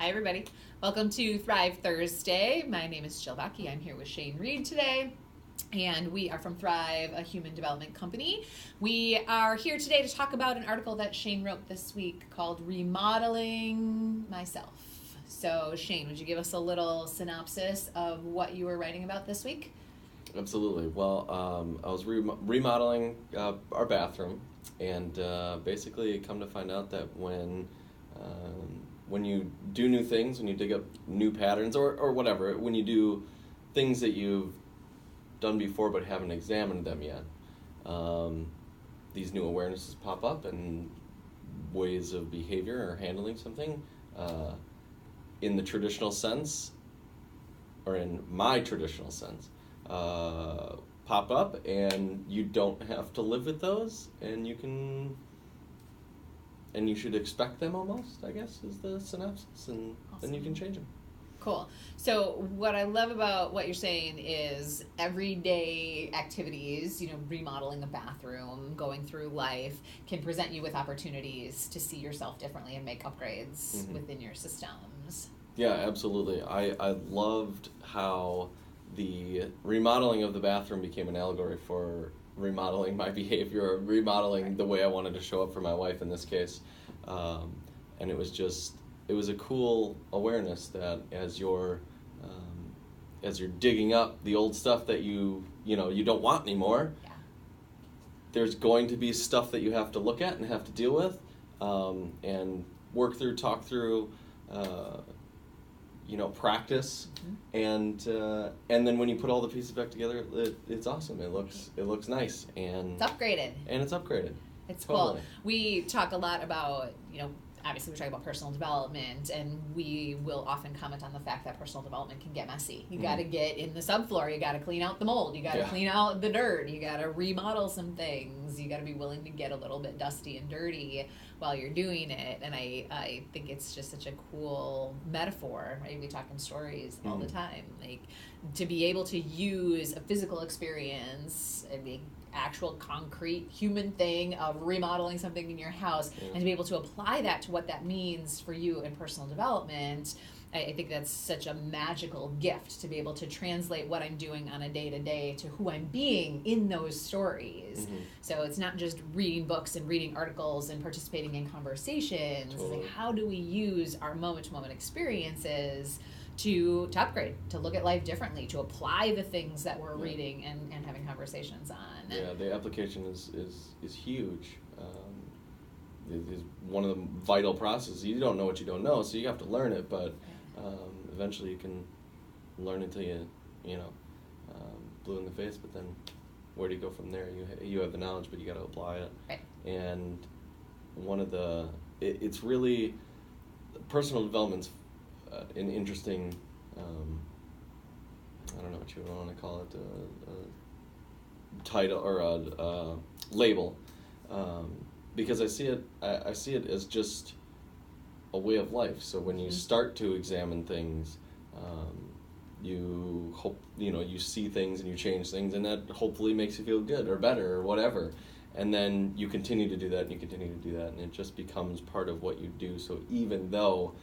Hi, everybody. Welcome to Thrive Thursday. My name is Jill Bakke. I'm here with Shane Reed today, and we are from Thrive, a human development company. We are here today to talk about an article that Shane wrote this week called Remodeling Myself. So, Shane, would you give us a little synopsis of what you were writing about this week? Absolutely. Well, I was remodeling our bathroom, and basically come to find out that when you do new things, when you dig up new patterns or whatever, when you do things that you've done before but haven't examined them yet, these new awarenesses pop up and ways of behavior or handling something in the traditional sense, or in my traditional sense, pop up, and you don't have to live with those, and you should expect them almost, I guess, is the synopsis, and Awesome. Then you can change them. Cool. So what I love about what you're saying is everyday activities, remodeling a bathroom, going through life, can present you with opportunities to see yourself differently and make upgrades within your systems. Yeah, absolutely. I loved how the remodeling of the bathroom became an allegory for remodeling my behavior, or remodeling the way I wanted to show up for my wife in this case. And it was a cool awareness that as you're digging up the old stuff that you don't want anymore, there's going to be stuff that you have to look at and have to deal with, and work through, talk through, practice, and then when you put all the pieces back together, it's awesome. It looks nice, and It's upgraded. It's totally cool. We talk a lot about, obviously we're talking about personal development, and we will often comment on the fact that personal development can get messy. You got to get in the subfloor, you got to clean out the mold, you got to clean out the dirt, you got to remodel some things, you got to be willing to get a little bit dusty and dirty while you're doing it. And I think it's just such a cool metaphor, right? We talk in stories all the time, like to be able to use a physical experience, actual concrete human thing of remodeling something in your house, and to be able to apply that to what that means for you in personal development. I think that's such a magical gift to be able to translate what I'm doing on a day-to-day to who I'm being in those stories. So it's not just reading books and reading articles and participating in conversations. Totally. Like, how do we use our moment-to-moment experiences to upgrade, to look at life differently, to apply the things that we're reading and having conversations on. Yeah, the application is huge. It is one of the vital processes. You don't know what you don't know, so you have to learn it, but eventually you can learn until blue in the face, but then where do you go from there? You have the knowledge, but you got to apply it. Right. And it's really, personal development's an interesting, I don't know what you want to call it, a title or a label, because I see it as just a way of life. So when you start to examine things, you hope you see things and you change things, and that hopefully makes you feel good or better or whatever. And then you continue to do that, and you continue to do that, and it just becomes part of what you do. So even though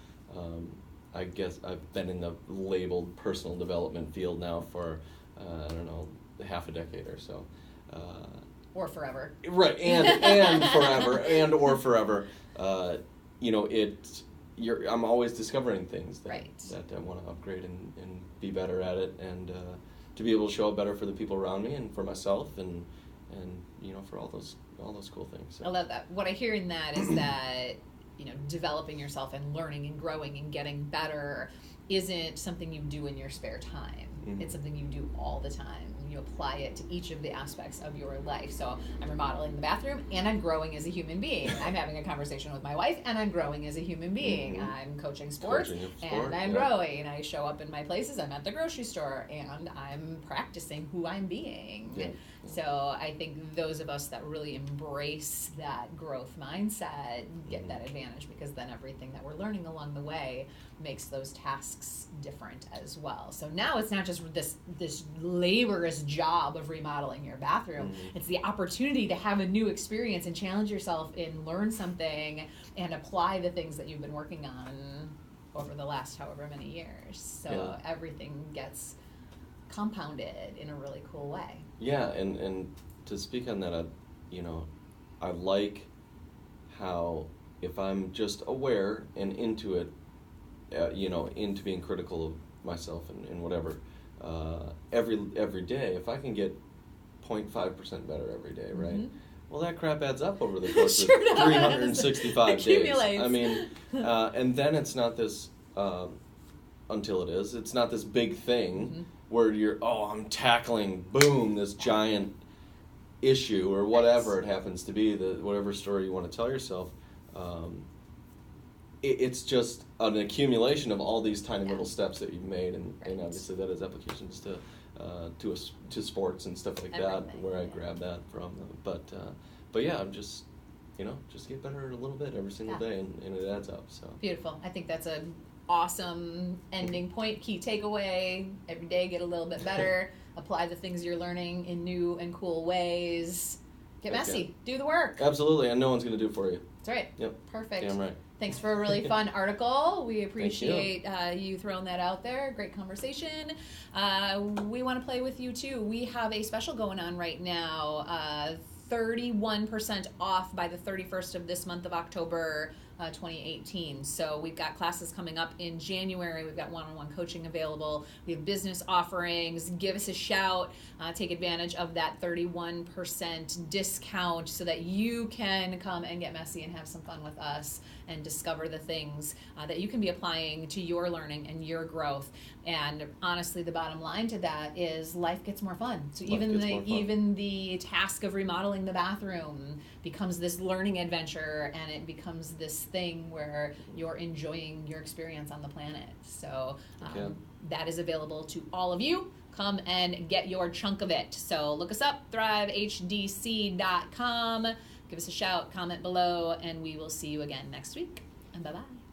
I guess I've been in the labeled personal development field now for half a decade or so, or forever. Right, and forever, or forever. I'm always discovering things that I want to upgrade and be better at it, and to be able to show up better for the people around me and for myself, and for all those cool things. So. I love that. What I hear in that is that developing yourself and learning and growing and getting better isn't something you do in your spare time. It's something you do all the time. You apply it to each of the aspects of your life. So I'm remodeling the bathroom, and I'm growing as a human being. I'm having a conversation with my wife, and I'm growing as a human being. I'm coaching sports, and I'm growing. I show up in my places. I'm at the grocery store, and I'm practicing who I'm being. Yeah. So I think those of us that really embrace that growth mindset get that advantage, because then everything that we're learning along the way makes those tasks different as well. So now it's not just this laborious job of remodeling your bathroom. It's the opportunity to have a new experience and challenge yourself and learn something and apply the things that you've been working on over the last however many years. So everything gets compounded in a really cool way. Yeah, and to speak on that, you know, I like how if I'm just aware and into it, you know, into being critical of myself and whatever, every day, if I can get 0.5% better every day, right? Mm-hmm. Well, that crap adds up over the course sure of 365 days. I mean, and then it's not this, until it is, it's not this big thing where you're, I'm tackling, boom, this giant issue or whatever it happens to be, whatever story you want to tell yourself. It's just an accumulation of all these tiny little steps that you've made, and obviously that has applications to sports and stuff like that, where I grab that from. But yeah, I'm just, you know, just get better a little bit every single day, and it adds up. So beautiful. I think that's a awesome ending point. Key takeaway: every day get a little bit better. Apply the things you're learning in new and cool ways. Get messy. Do the work. Absolutely, and no one's going to do it for you. That's right. Yep. Perfect. Damn right. Thanks for a really fun article. We appreciate you throwing that out there. Great conversation. We want to play with you too. We have a special going on right now. 31% off by the 31st of this month of October 2018. So we've got classes coming up in January. We've got one-on-one coaching available. We have business offerings. Give us a shout. Take advantage of that 31% discount so that you can come and get messy and have some fun with us and discover the things that you can be applying to your learning and your growth. And honestly, the bottom line to that is life gets more fun. So even the task of remodeling the bathroom becomes this learning adventure, and it becomes this thing where you're enjoying your experience on the planet. So that is available to all of you. Come and get your chunk of it. So look us up, thrivehdc.com. Give us a shout, comment below, and we will see you again next week. And bye-bye.